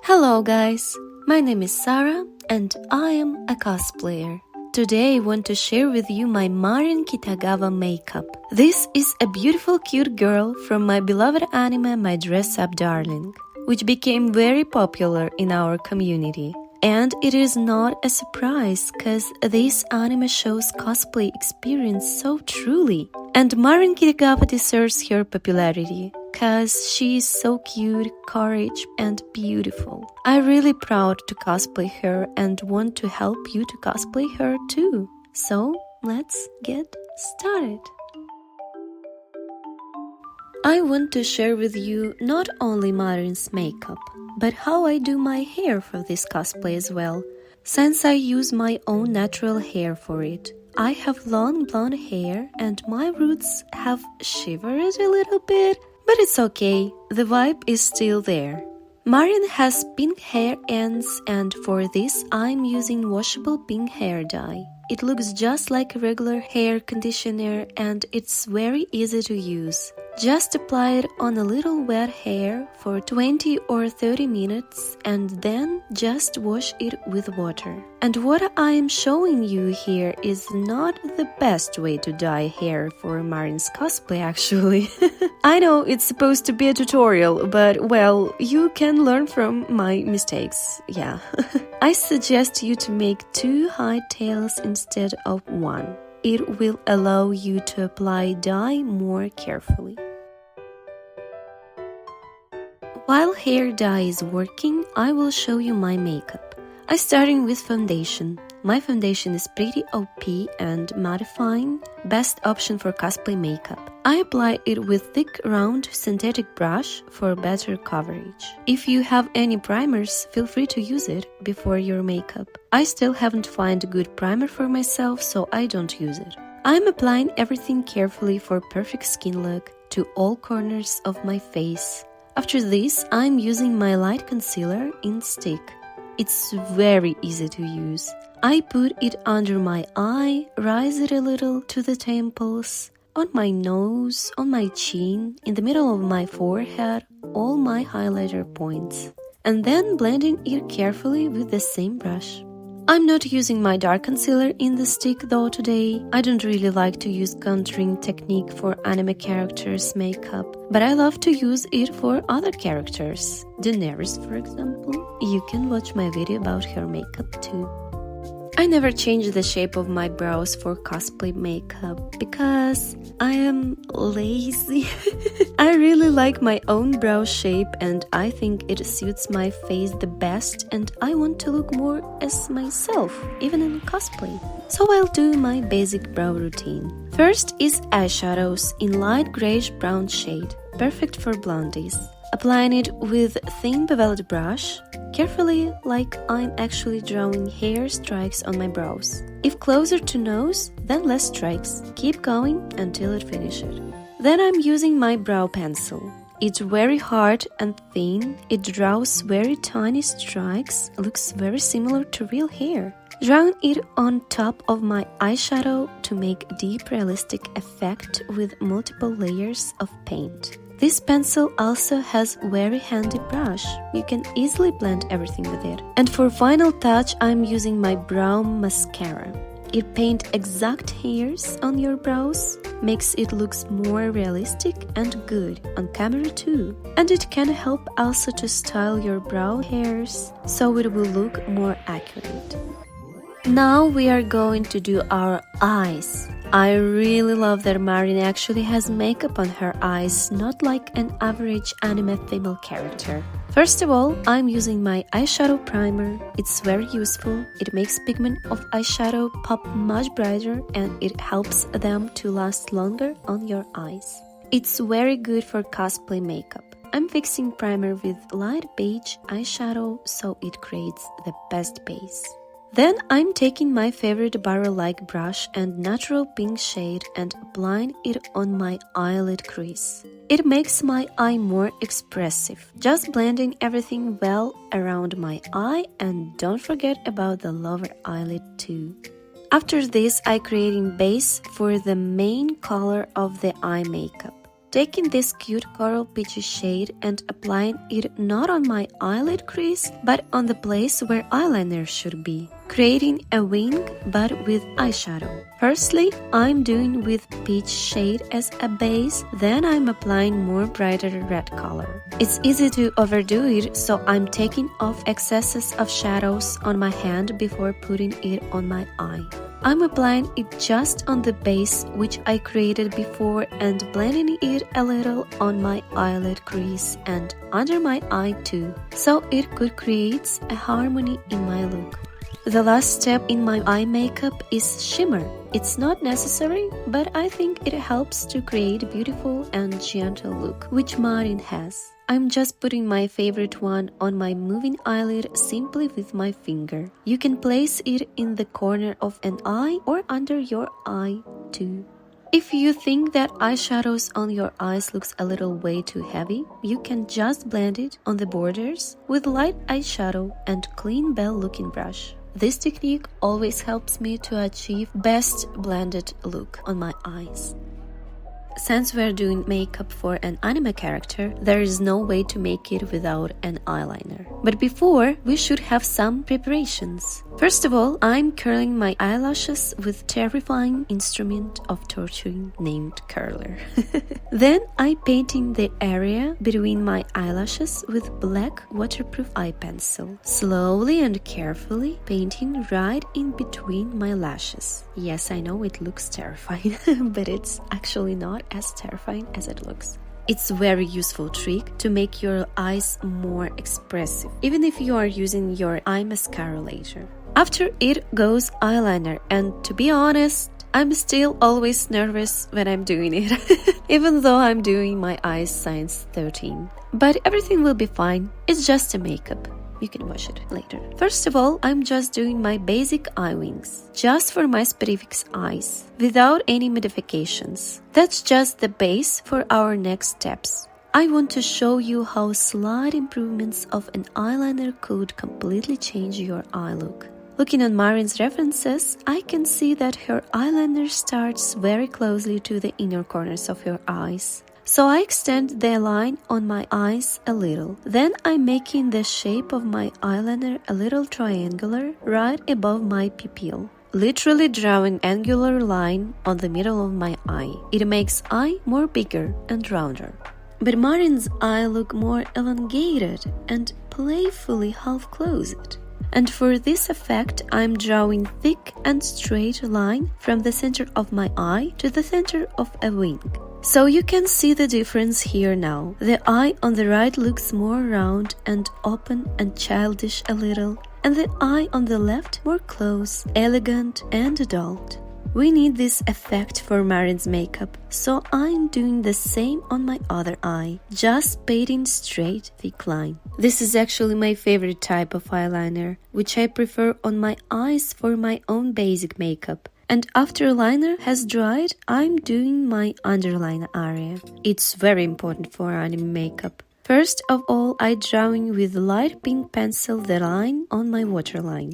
Hello guys, my name is Sarah and I am a cosplayer. Today I want to share with you my Marin Kitagawa makeup. This is a beautiful cute girl from my beloved anime My Dress Up Darling, which became very popular in our community. And it is not a surprise cause this anime shows cosplay experience so truly. And Marin Kitagawa deserves her popularity cause she is so cute, courage and beautiful. I'm really proud to cosplay her and want to help you to cosplay her too. So let's get started. I want to share with you not only Marin's makeup, but how I do my hair for this cosplay as well, since I use my own natural hair for it. I have long blonde hair and my roots have shivered a little bit, but it's okay, the vibe is still there. Marin has pink hair ends and for this I'm using washable pink hair dye. It looks just like a regular hair conditioner and it's very easy to use. Just apply it on a little wet hair for 20 or 30 minutes and then just wash it with water. And what I am showing you here is not the best way to dye hair for Marin's cosplay actually. I know it's supposed to be a tutorial, but well, you can learn from my mistakes, yeah. I suggest you to make 2 high tails instead of 1. It will allow you to apply dye more carefully. While hair dye is working, I will show you my makeup. I'm starting with foundation. My foundation is pretty OP and mattifying, best option for cosplay makeup. I apply it with thick round synthetic brush for better coverage. If you have any primers, feel free to use it before your makeup. I still haven't found a good primer for myself, so I don't use it. I'm applying everything carefully for perfect skin look to all corners of my face. After this, I'm using my light concealer in stick. It's very easy to use. I put it under my eye, rise it a little to the temples, on my nose, on my chin, in the middle of my forehead, all my highlighter points. And then blending it carefully with the same brush. I'm not using my dark concealer in the stick though today. I don't really like to use contouring technique for anime characters' makeup, but I love to use it for other characters. Daenerys, for example. You can watch my video about her makeup too. I never change the shape of my brows for cosplay makeup because I am lazy. I really like my own brow shape and I think it suits my face the best and I want to look more as myself, even in cosplay. So I'll do my basic brow routine. First is eyeshadows in light grayish brown shade, perfect for blondies. Applying it with thin beveled brush, carefully like I'm actually drawing hair strikes on my brows. If closer to nose, then less strikes. Keep going until it finishes. Then I'm using my brow pencil. It's very hard and thin, it draws very tiny strikes, looks very similar to real hair. Drawing it on top of my eyeshadow to make deep realistic effect with multiple layers of paint. This pencil also has very handy brush. You can easily blend everything with it. And for final touch, I'm using my brow mascara. It paints exact hairs on your brows, makes it looks more realistic and good on camera too. And it can help also to style your brow hairs so it will look more accurate. Now we are going to do our eyes. I really love that Marin actually has makeup on her eyes, not like an average anime female character. First of all, I'm using my eyeshadow primer. It's very useful. It makes pigment of eyeshadow pop much brighter and it helps them to last longer on your eyes. It's very good for cosplay makeup. I'm fixing primer with light beige eyeshadow so it creates the best base. Then I'm taking my favorite barrel-like brush and natural pink shade and applying it on my eyelid crease. It makes my eye more expressive, just blending everything well around my eye and don't forget about the lower eyelid too. After this, I'm creating base for the main color of the eye makeup. taking this cute coral peachy shade and applying it not on my eyelid crease, but on the place where eyeliner should be, creating a wing but with eyeshadow. Firstly, I'm doing with peach shade as a base, then I'm applying more brighter red color. It's easy to overdo it, so I'm taking off excesses of shadows on my hand before putting it on my eye. I'm applying it just on the base which I created before and blending it a little on my eyelid crease and under my eye too, so it could create a harmony in my look. The last step in my eye makeup is shimmer. It's not necessary, but I think it helps to create a beautiful and gentle look, which Marin has. I'm just putting my favorite one on my moving eyelid simply with my finger. You can place it in the corner of an eye or under your eye too. If you think that eyeshadows on your eyes looks a little way too heavy, you can just blend it on the borders with light eyeshadow and clean bell looking brush. This technique always helps me to achieve best blended look on my eyes. Since we're doing makeup for an anime character, there is no way to make it without an eyeliner. But before, we should have some preparations. First of all, I'm curling my eyelashes with terrifying instrument of torturing named curler. Then I'm painting the area between my eyelashes with black waterproof eye pencil, slowly and carefully painting right in between my lashes. Yes, I know it looks terrifying, but it's actually not as terrifying as it looks. It's a very useful trick to make your eyes more expressive, even if you are using your eye mascara later. After it goes eyeliner, and to be honest, I'm still always nervous when I'm doing it, even though I'm doing my eyes since 13. But everything will be fine, it's just a makeup. You can wash it later. First of all, I'm just doing my basic eye wings, just for my specific eyes, without any modifications. That's just the base for our next steps. I want to show you how slight improvements of an eyeliner could completely change your eye look. Looking at Marin's references, I can see that her eyeliner starts very closely to the inner corners of your eyes. So I extend the line on my eyes a little. Then I'm making the shape of my eyeliner a little triangular right above my pupil. Literally drawing angular line on the middle of my eye. It makes eye more bigger and rounder. But Marin's eye look more elongated and playfully half-closed. And for this effect, I'm drawing thick and straight line from the center of my eye to the center of a wing. So you can see the difference here now. The eye on the right looks more round and open and childish a little, and the eye on the left more close, elegant and adult. We need this effect for Marin's makeup, so I'm doing the same on my other eye, just painting straight thick line. This is actually my favorite type of eyeliner, which I prefer on my eyes for my own basic makeup. And after liner has dried, I'm doing my underline area. It's very important for anime makeup. First of all, I'm drawing with light pink pencil the line on my waterline.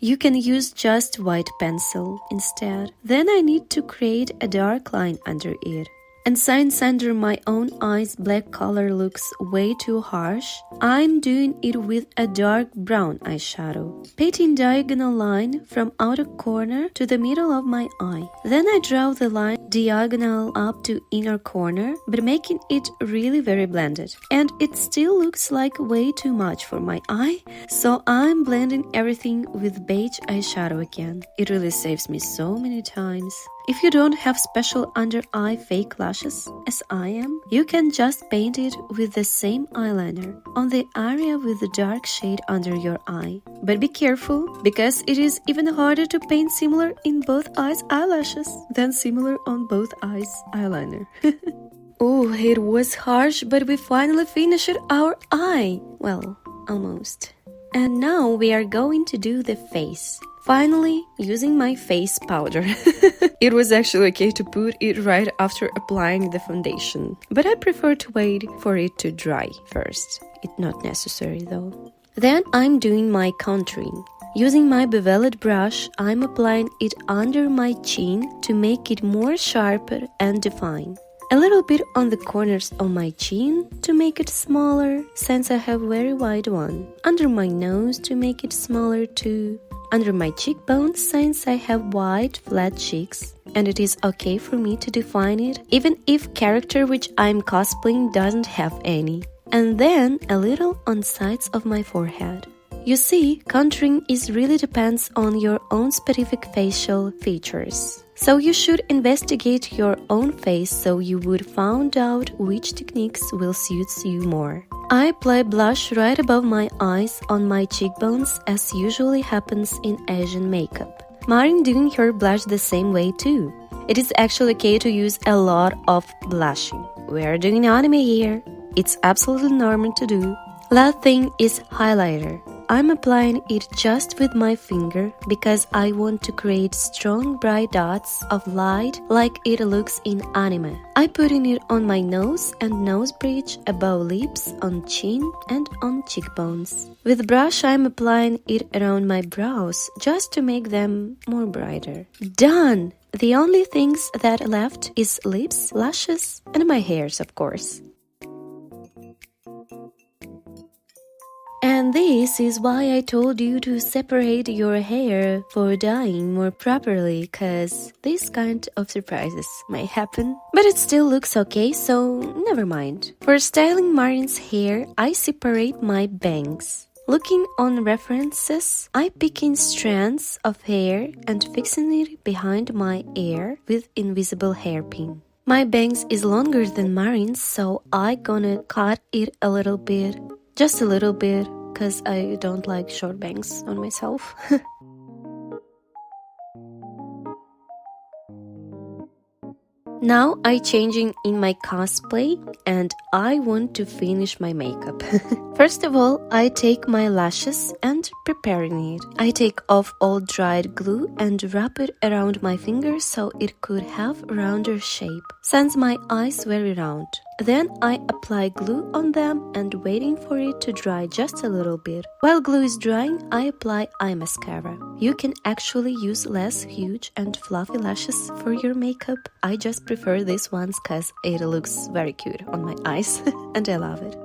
You can use just white pencil instead. Then I need to create a dark line under it. And since under my own eyes black color looks way too harsh, I'm doing it with a dark brown eyeshadow, painting diagonal line from outer corner to the middle of my eye. Then I draw the line diagonal up to inner corner, but making it really very blended. And it still looks like way too much for my eye, so I'm blending everything with beige eyeshadow again. It really saves me so many times. If you don't have special under-eye fake lashes, as I am, you can just paint it with the same eyeliner on the area with the dark shade under your eye. But be careful, because it is even harder to paint similar in both eyes eyelashes than similar on both eyes eyeliner. Oh, it was harsh, but we finally finished our eye. Well, almost. And now we are going to do the face. Finally, using my face powder. It was actually okay to put it right after applying the foundation, but I prefer to wait for it to dry first. It's not necessary though. Then I'm doing my contouring. Using my beveled brush, I'm applying it under my chin to make it more sharper and defined. A little bit on the corners of my chin to make it smaller, since I have very wide one. Under my nose to make it smaller too. Under my cheekbones, since I have wide, flat cheeks. And it is okay for me to define it, even if character which I'm cosplaying doesn't have any. And then a little on sides of my forehead. You see, contouring really depends on your own specific facial features. So you should investigate your own face so you would find out which techniques will suit you more. I apply blush right above my eyes on my cheekbones as usually happens in Asian makeup. Marin doing her blush the same way too. It is actually okay to use a lot of blushing. We are doing anime here. It's absolutely normal to do. Last thing is highlighter. I'm applying it just with my finger because I want to create strong bright dots of light like it looks in anime. I putting it on my nose and nose bridge, above lips, on chin and on cheekbones. With brush I'm applying it around my brows just to make them more brighter. Done! The only things that left is lips, lashes and my hairs, of course. And this is why I told you to separate your hair for dyeing more properly, cause this kind of surprises may happen. But it still looks okay, so never mind. For styling Marin's hair, I separate my bangs. Looking on references, I pick in strands of hair and fixing it behind my ear with invisible hairpin. My bangs is longer than Marin's, so I gonna cut it a little bit. Just a little bit, cause I don't like short bangs on myself. Now I changing in my cosplay and I want to finish my makeup. First of all, I take my lashes and preparing it. I take off all dried glue and wrap it around my fingers so it could have a rounder shape, since my eyes very round. Then I apply glue on them and waiting for it to dry just a little bit. While glue is drying, I apply eye mascara. You can actually use less huge and fluffy lashes for your makeup. I just prefer these ones cause it looks very cute on my eyes and I love it.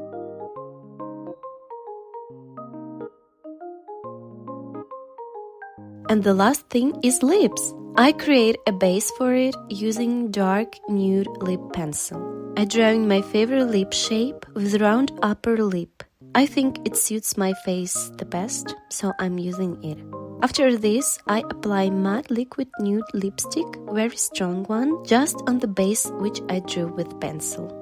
And the last thing is lips. I create a base for it using dark nude lip pencil. I drawing my favorite lip shape with round upper lip. I think it suits my face the best, so I'm using it. After this, I apply matte liquid nude lipstick, very strong one, just on the base which I drew with pencil.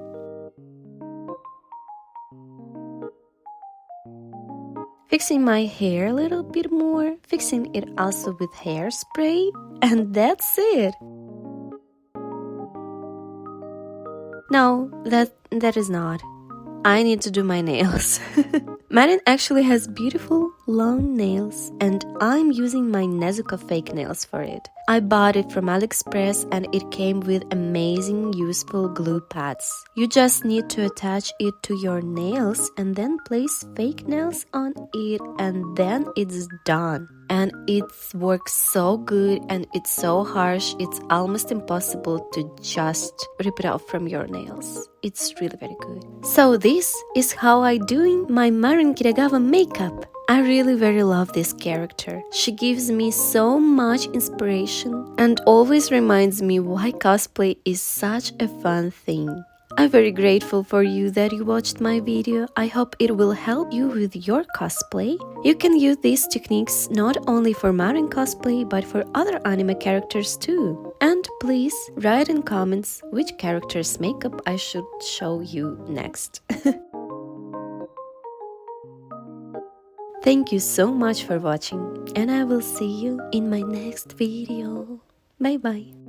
Fixing my hair a little bit more, fixing it also with hairspray, and that's it! No, that is not. I need to do my nails. Marin actually has beautiful long nails and I'm using my Nezuko fake nails for it. I bought it from AliExpress and it came with amazing useful glue pads. You just need to attach it to your nails and then place fake nails on it and then it's done. And it works so good and it's so harsh, it's almost impossible to just rip it off from your nails. It's really very good. So this is how I doing my Marin Kitagawa makeup. I really very love this character. She gives me so much inspiration and always reminds me why cosplay is such a fun thing. I'm very grateful for you that you watched my video. I hope it will help you with your cosplay. You can use these techniques not only for Marin cosplay but for other anime characters too. And please write in comments which character's makeup I should show you next. Thank you so much for watching and I will see you in my next video. Bye bye.